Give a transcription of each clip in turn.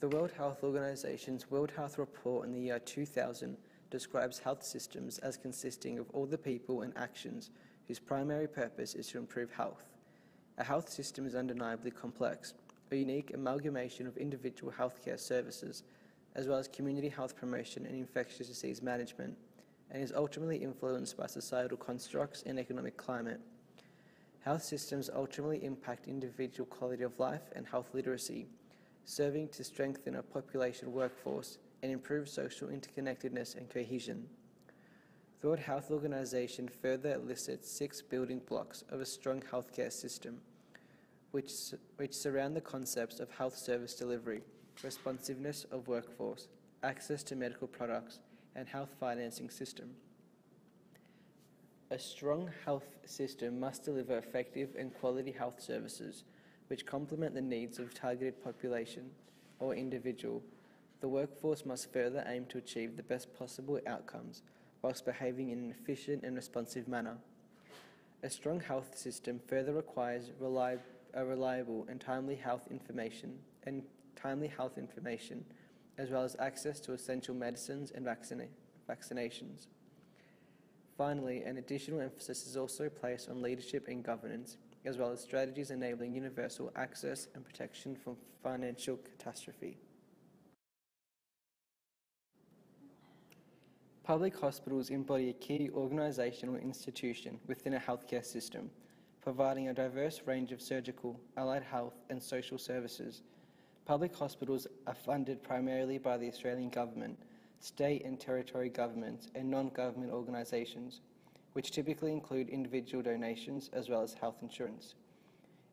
The World Health Organization's World Health Report in the year 2000 describes health systems as consisting of all the people and actions whose primary purpose is to improve health. A health system is undeniably complex, a unique amalgamation of individual healthcare services, as well as community health promotion and infectious disease management, and is ultimately influenced by societal constructs and economic climate. Health systems ultimately impact individual quality of life and health literacy, serving to strengthen a population workforce and improve social interconnectedness and cohesion. The World Health Organization further elicits 6 building blocks of a strong healthcare system, which surround the concepts of health service delivery, responsiveness of workforce, access to medical products, and health financing system. A strong health system must deliver effective and quality health services which complement the needs of targeted population or individual. The workforce must further aim to achieve the best possible outcomes whilst behaving in an efficient and responsive manner. A strong health system further requires reliable and timely health information, as well as access to essential medicines and vaccinations. Finally, an additional emphasis is also placed on leadership and governance, as well as strategies enabling universal access and protection from financial catastrophe. Public hospitals embody a key organisational institution within a healthcare system, providing a diverse range of surgical, allied health and social services. Public hospitals are funded primarily by the Australian Government, state and territory governments and non-government organisations, which typically include individual donations as well as health insurance.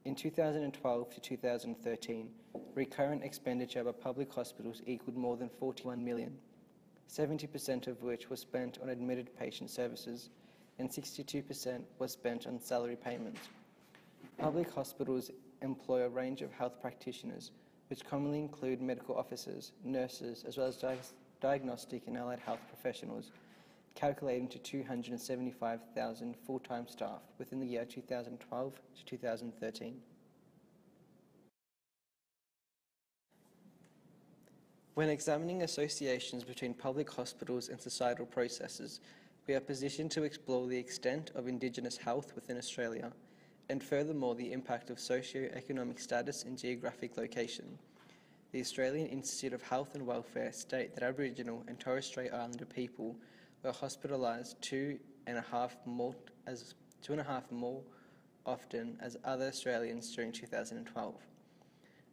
In 2012 to 2013, recurrent expenditure by public hospitals equalled more than 41 million, 70% of which was spent on admitted patient services and 62% was spent on salary payments. Public hospitals employ a range of health practitioners, which commonly include medical officers, nurses, as well as diagnostic and allied health professionals, calculating to 275,000 full-time staff within the year 2012 to 2013. When examining associations between public hospitals and societal processes, we are positioned to explore the extent of Indigenous health within Australia, and furthermore the impact of socio-economic status and geographic location. The Australian Institute of Health and Welfare state that Aboriginal and Torres Strait Islander people were hospitalised 2.5 more often as other Australians during 2012.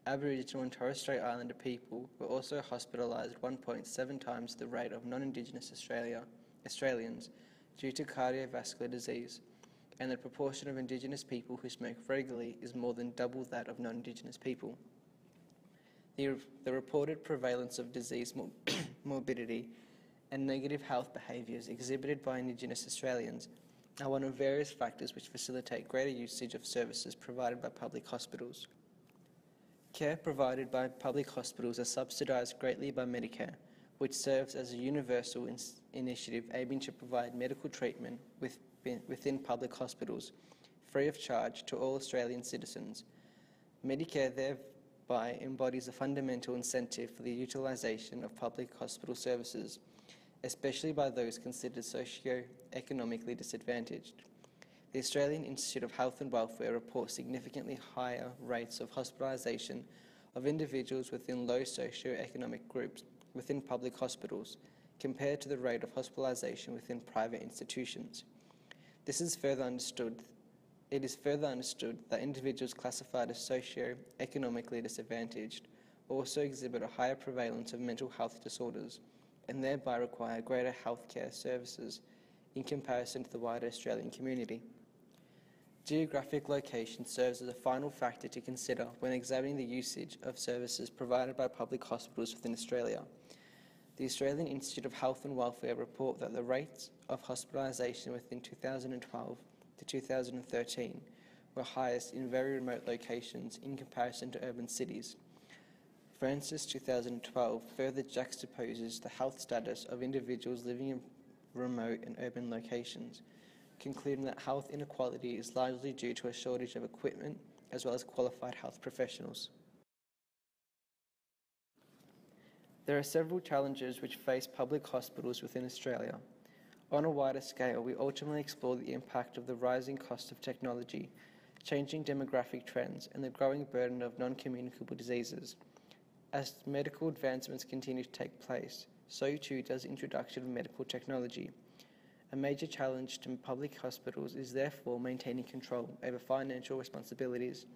Aboriginal and Torres Strait Islander people were also hospitalised 1.7 times the rate of non-Indigenous Australians due to cardiovascular disease, and the proportion of Indigenous people who smoke regularly is more than double that of non-Indigenous people. The reported prevalence of disease morbidity and negative health behaviours exhibited by Indigenous Australians are one of various factors which facilitate greater usage of services provided by public hospitals. Care provided by public hospitals are subsidised greatly by Medicare, which serves as a universal initiative aiming to provide medical treatment within public hospitals, free of charge to all Australian citizens. Medicare thereby embodies a fundamental incentive for the utilisation of public hospital services, especially by those considered socio-economically disadvantaged. The Australian Institute of Health and Welfare reports significantly higher rates of hospitalisation of individuals within low socio-economic groups within public hospitals compared to the rate of hospitalisation within private institutions. It is further understood that individuals classified as socio-economically disadvantaged also exhibit a higher prevalence of mental health disorders and thereby require greater healthcare services in comparison to the wider Australian community. Geographic location serves as a final factor to consider when examining the usage of services provided by public hospitals within Australia. The Australian Institute of Health and Welfare report that the rates of hospitalisation within 2012 to 2013 were highest in very remote locations in comparison to urban cities. Francis 2012 further juxtaposes the health status of individuals living in remote and urban locations, concluding that health inequality is largely due to a shortage of equipment as well as qualified health professionals. There are several challenges which face public hospitals within Australia. On a wider scale, we ultimately explore the impact of the rising cost of technology, changing demographic trends, and the growing burden of non-communicable diseases. As medical advancements continue to take place, so too does the introduction of medical technology. A major challenge to public hospitals is therefore maintaining control over financial responsibilities,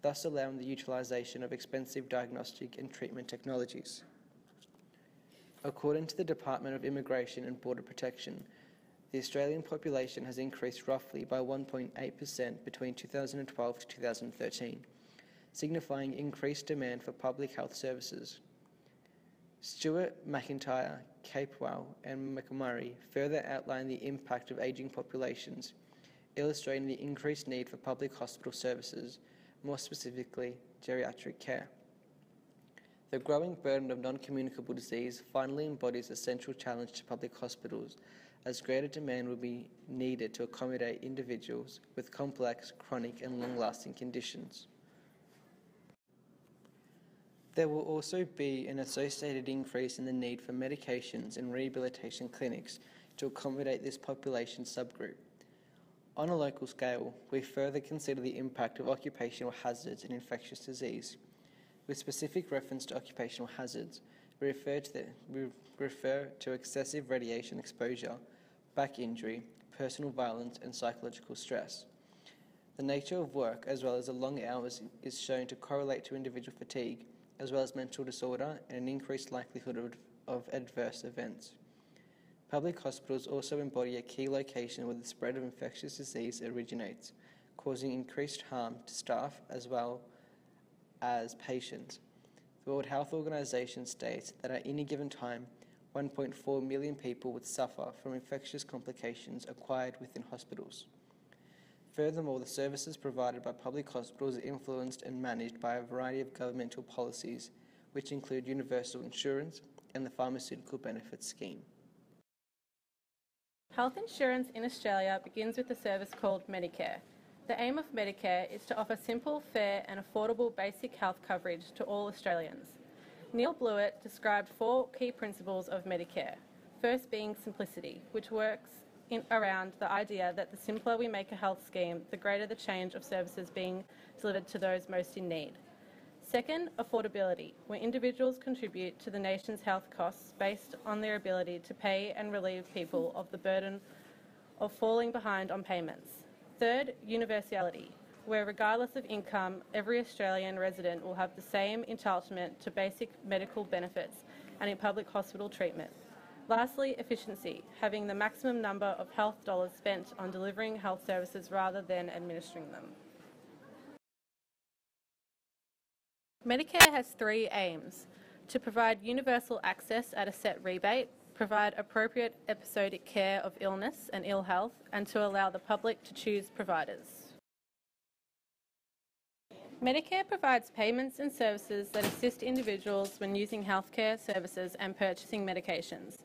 thus allowing the utilisation of expensive diagnostic and treatment technologies. According to the Department of Immigration and Border Protection, the Australian population has increased roughly by 1.8% between 2012 to 2013, signifying increased demand for public health services. Stuart, McIntyre, Capewell and McMurray further outline the impact of ageing populations, illustrating the increased need for public hospital services, more specifically geriatric care. The growing burden of non-communicable disease finally embodies a central challenge to public hospitals, as greater demand will be needed to accommodate individuals with complex, chronic and long-lasting conditions. There will also be an associated increase in the need for medications and rehabilitation clinics to accommodate this population subgroup. On a local scale, we further consider the impact of occupational hazards and infectious disease. With specific reference to occupational hazards, we refer to excessive radiation exposure, back injury, personal violence and psychological stress. The nature of work, as well as the long hours, is shown to correlate to individual fatigue, as well as mental disorder and an increased likelihood of adverse events. Public hospitals also embody a key location where the spread of infectious disease originates, causing increased harm to staff as well as patients. The World Health Organization states that at any given time, 1.4 million people would suffer from infectious complications acquired within hospitals. Furthermore, the services provided by public hospitals are influenced and managed by a variety of governmental policies, which include universal insurance and the Pharmaceutical Benefits Scheme. Health insurance in Australia begins with a service called Medicare. The aim of Medicare is to offer simple, fair and affordable basic health coverage to all Australians. Neil Blewett described 4 key principles of Medicare, first being simplicity, which works around the idea that the simpler we make a health scheme, the greater the change of services being delivered to those most in need. Second, affordability, where individuals contribute to the nation's health costs based on their ability to pay and relieve people of the burden of falling behind on payments. Third, universality, where regardless of income, every Australian resident will have the same entitlement to basic medical benefits and in public hospital treatment. Lastly, efficiency, having the maximum number of health dollars spent on delivering health services rather than administering them. Medicare has 3 aims: to provide universal access at a set rebate, provide appropriate episodic care of illness and ill health, and to allow the public to choose providers. Medicare provides payments and services that assist individuals when using healthcare services and purchasing medications.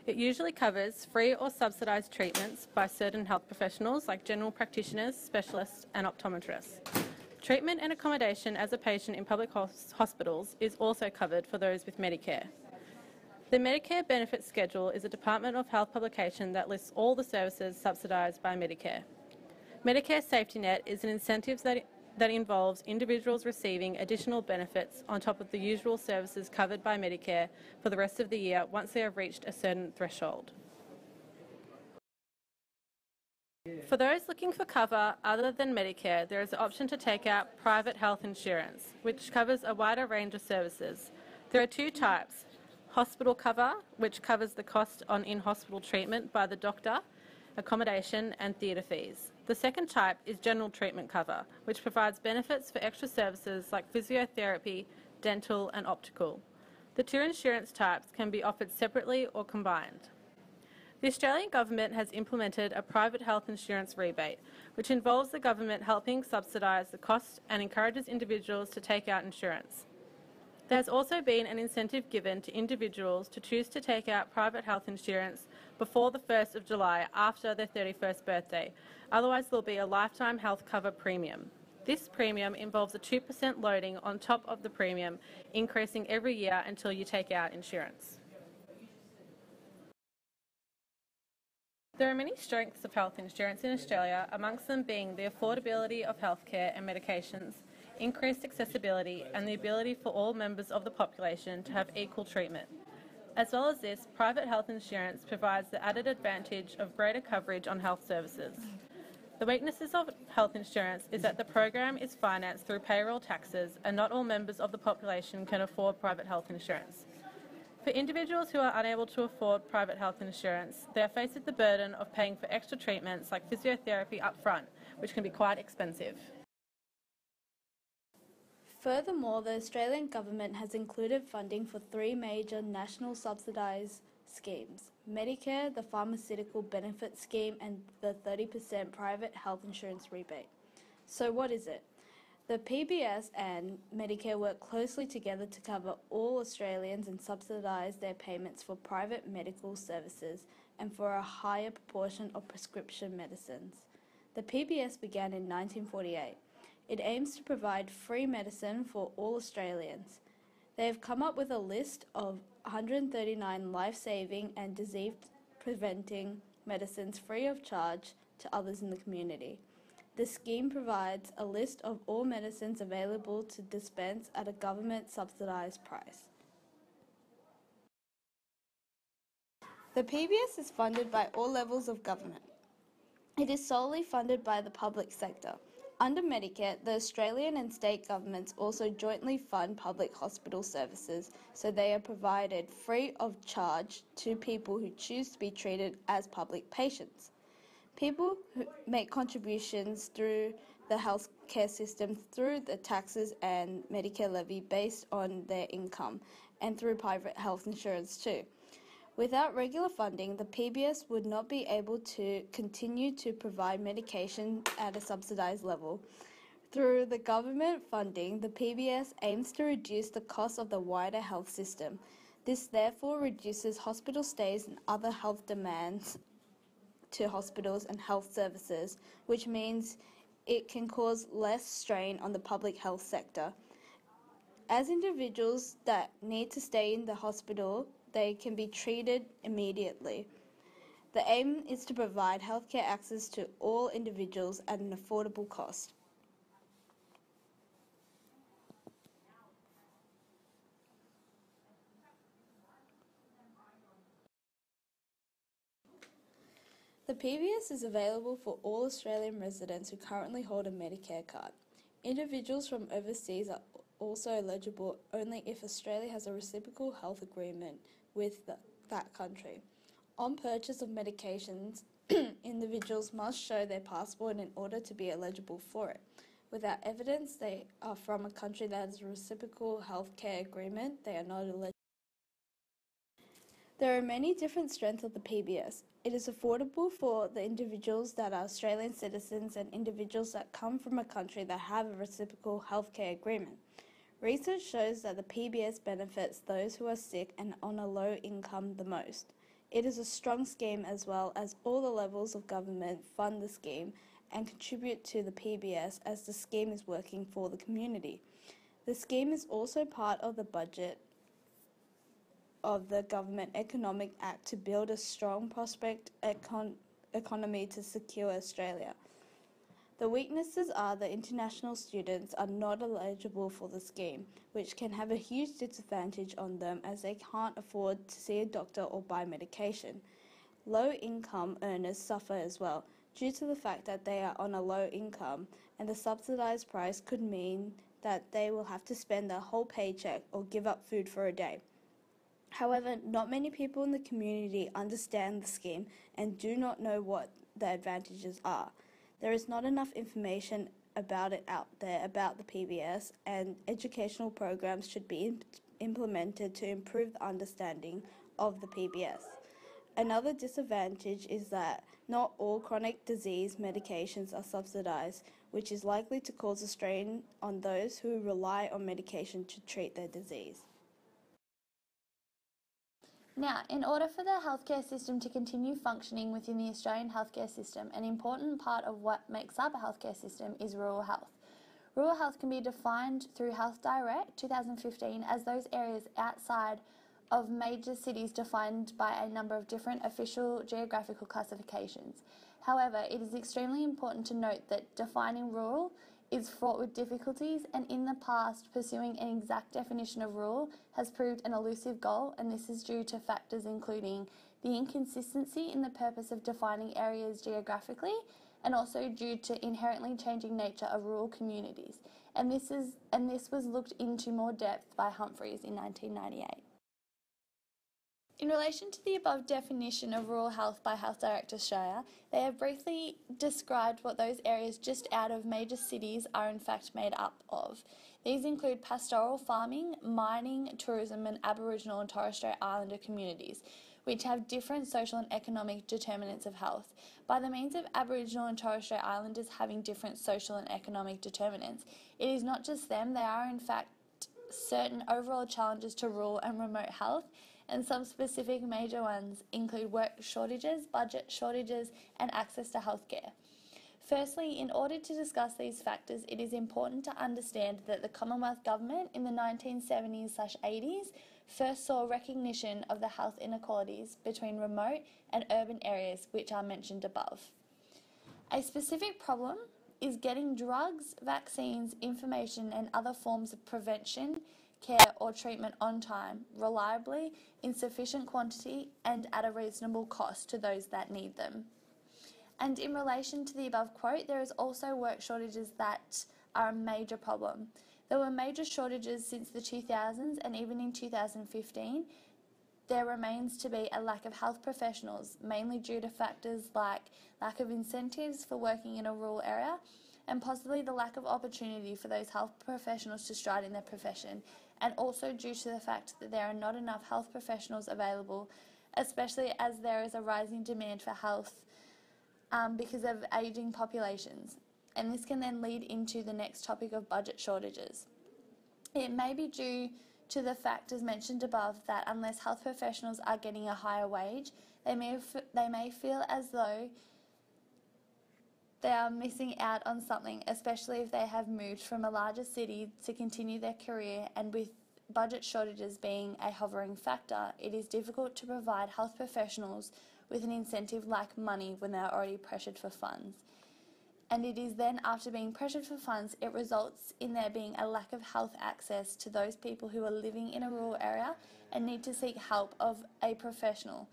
It usually covers free or subsidised treatments by certain health professionals like general practitioners, specialists and optometrists. Treatment and accommodation as a patient in public hospitals is also covered for those with Medicare. The Medicare Benefits Schedule is a Department of Health publication that lists all the services subsidised by Medicare. Medicare Safety Net is an incentive that involves individuals receiving additional benefits on top of the usual services covered by Medicare for the rest of the year once they have reached a certain threshold. For those looking for cover other than Medicare, there is the option to take out private health insurance, which covers a wider range of services. There are 2 types: hospital cover, which covers the cost on in-hospital treatment by the doctor, accommodation and theatre fees. The second type is general treatment cover, which provides benefits for extra services like physiotherapy, dental and optical. The 2 insurance types can be offered separately or combined. The Australian Government has implemented a private health insurance rebate, which involves the government helping subsidise the cost and encourages individuals to take out insurance. There has also been an incentive given to individuals to choose to take out private health insurance before the 1st of July after their 31st birthday, otherwise there will be a lifetime health cover premium. This premium involves a 2% loading on top of the premium, increasing every year until you take out insurance. There are many strengths of health insurance in Australia, amongst them being the affordability of healthcare and medications, increased accessibility, and the ability for all members of the population to have equal treatment. As well as this, private health insurance provides the added advantage of greater coverage on health services. The weaknesses of health insurance is that the program is financed through payroll taxes and not all members of the population can afford private health insurance. For individuals who are unable to afford private health insurance, they are faced with the burden of paying for extra treatments like physiotherapy up front, which can be quite expensive. Furthermore, the Australian government has included funding for three major national subsidised schemes: Medicare, the Pharmaceutical Benefit Scheme, and the 30% private health insurance rebate. So what is it? The PBS and Medicare work closely together to cover all Australians and subsidise their payments for private medical services and for a higher proportion of prescription medicines. The PBS began in 1948. It aims to provide free medicine for all Australians. They have come up with a list of 139 life-saving and disease-preventing medicines free of charge to others in the community. The scheme provides a list of all medicines available to dispense at a government-subsidised price. The PBS is funded by all levels of government. It is solely funded by the public sector. Under Medicare, the Australian and state governments also jointly fund public hospital services, so they are provided free of charge to people who choose to be treated as public patients. People who make contributions through the healthcare system through the taxes and Medicare levy based on their income, and through private health insurance too. Without regular funding, the PBS would not be able to continue to provide medication at a subsidised level. Through the government funding, the PBS aims to reduce the cost of the wider health system. This therefore reduces hospital stays and other health demands to hospitals and health services, which means it can cause less strain on the public health sector. As individuals that need to stay in the hospital, they can be treated immediately. The aim is to provide healthcare access to all individuals at an affordable cost. The PBS is available for all Australian residents who currently hold a Medicare card. Individuals from overseas are also eligible only if Australia has a reciprocal health agreement with that country. On purchase of medications, individuals must show their passport in order to be eligible for it. Without evidence they are from a country that has a reciprocal healthcare agreement, they are not eligible. There are many different strengths of the PBS. It is affordable for the individuals that are Australian citizens and individuals that come from a country that have a reciprocal healthcare agreement. Research shows that the PBS benefits those who are sick and on a low income the most. It is a strong scheme as well as all the levels of government fund the scheme and contribute to the PBS as the scheme is working for the community. The scheme is also part of the budget of the Government Economic Act to build a strong prospect economy to secure Australia. The weaknesses are that international students are not eligible for the scheme, which can have a huge disadvantage on them as they can't afford to see a doctor or buy medication. Low-income earners suffer as well, due to the fact that they are on a low income, and the subsidised price could mean that they will have to spend their whole paycheck or give up food for a day. However, not many people in the community understand the scheme and do not know what the advantages are. There is not enough information about it out there about the PBS, and educational programs should be implemented to improve the understanding of the PBS. Another disadvantage is that not all chronic disease medications are subsidised, which is likely to cause a strain on those who rely on medication to treat their disease. Now, in order for the healthcare system to continue functioning within the Australian healthcare system, an important part of what makes up a healthcare system is rural health. Rural health can be defined through Health Direct 2015 as those areas outside of major cities defined by a number of different official geographical classifications. However, it is extremely important to note that defining rural is fraught with difficulties, and in the past, pursuing an exact definition of rural has proved an elusive goal, and this is due to factors including the inconsistency in the purpose of defining areas geographically, and also due to inherently changing nature of rural communities. And this was looked into more depth by Humphreys in 1998. In relation to the above definition of rural health by Health Direct Australia, they have briefly described what those areas just out of major cities are in fact made up of. These include pastoral farming, mining, tourism, and Aboriginal and Torres Strait Islander communities, which have different social and economic determinants of health. By the means of Aboriginal and Torres Strait Islanders having different social and economic determinants, it is not just them, they are in fact certain overall challenges to rural and remote health, and some specific major ones include work shortages, budget shortages, and access to healthcare. Firstly, in order to discuss these factors, it is important to understand that the Commonwealth Government in the 1970s/80s first saw recognition of the health inequalities between remote and urban areas, which are mentioned above. A specific problem is getting drugs, vaccines, information, and other forms of prevention, care, or treatment on time, reliably, in sufficient quantity, and at a reasonable cost to those that need them. And in relation to the above quote, there is also work shortages that are a major problem. There were major shortages since the 2000s, and even in 2015, there remains to be a lack of health professionals, mainly due to factors like lack of incentives for working in a rural area, and possibly the lack of opportunity for those health professionals to stride in their profession, and also due to the fact that there are not enough health professionals available, especially as there is a rising demand for health because of ageing populations. And this can then lead into the next topic of budget shortages. It may be due to the factors mentioned above that unless health professionals are getting a higher wage, they may feel as though they are missing out on something, especially if they have moved from a larger city to continue their career, and with budget shortages being a hovering factor, it is difficult to provide health professionals with an incentive like money when they are already pressured for funds. And it is then, after being pressured for funds, it results in there being a lack of health access to those people who are living in a rural area and need to seek help of a professional,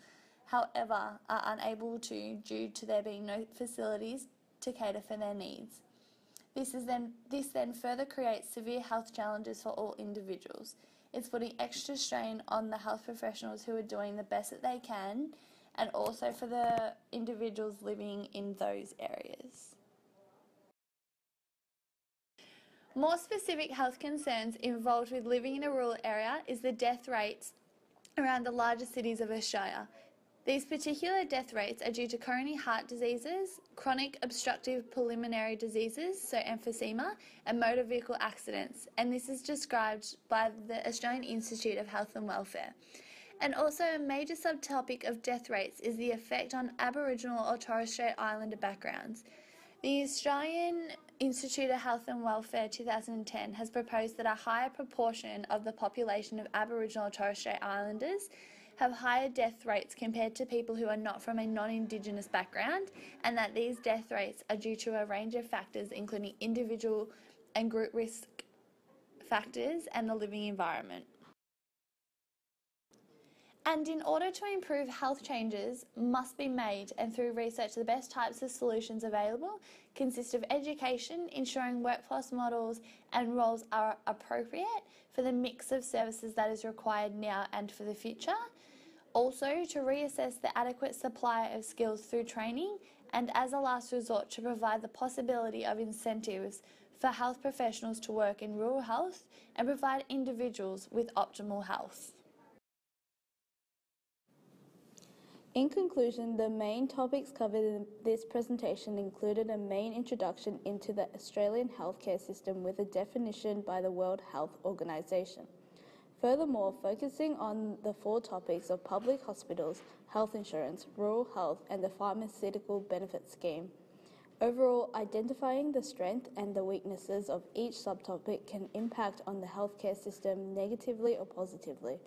however, are unable to due to there being no facilities to cater for their needs. This then further creates severe health challenges for all individuals. It's putting extra strain on the health professionals who are doing the best that they can, and also for the individuals living in those areas. More specific health concerns involved with living in a rural area is the death rates around the larger cities of Australia. These particular death rates are due to coronary heart diseases, chronic obstructive pulmonary diseases, so emphysema, and motor vehicle accidents, and this is described by the Australian Institute of Health and Welfare. And also a major subtopic of death rates is the effect on Aboriginal or Torres Strait Islander backgrounds. The Australian Institute of Health and Welfare 2010 has proposed that a higher proportion of the population of Aboriginal or Torres Strait Islanders have higher death rates compared to people who are not from a non-Indigenous background, and that these death rates are due to a range of factors including individual and group risk factors and the living environment. And in order to improve, health changes must be made, and through research the best types of solutions available consist of education, ensuring workforce models and roles are appropriate for the mix of services that is required now and for the future. Also, to reassess the adequate supply of skills through training, and as a last resort, to provide the possibility of incentives for health professionals to work in rural health and provide individuals with optimal health. In conclusion, the main topics covered in this presentation included a main introduction into the Australian healthcare system with a definition by the World Health Organization. Furthermore, focusing on the 4 topics of public hospitals, health insurance, rural health, and the pharmaceutical benefit scheme. Overall, identifying the strength and the weaknesses of each subtopic can impact on the healthcare system negatively or positively.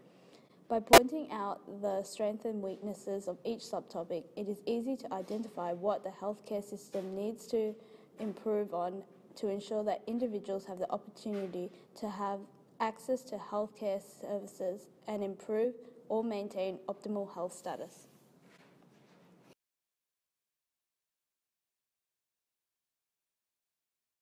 By pointing out the strengths and weaknesses of each subtopic, it is easy to identify what the healthcare system needs to improve on to ensure that individuals have the opportunity to have access to healthcare services and improve or maintain optimal health status.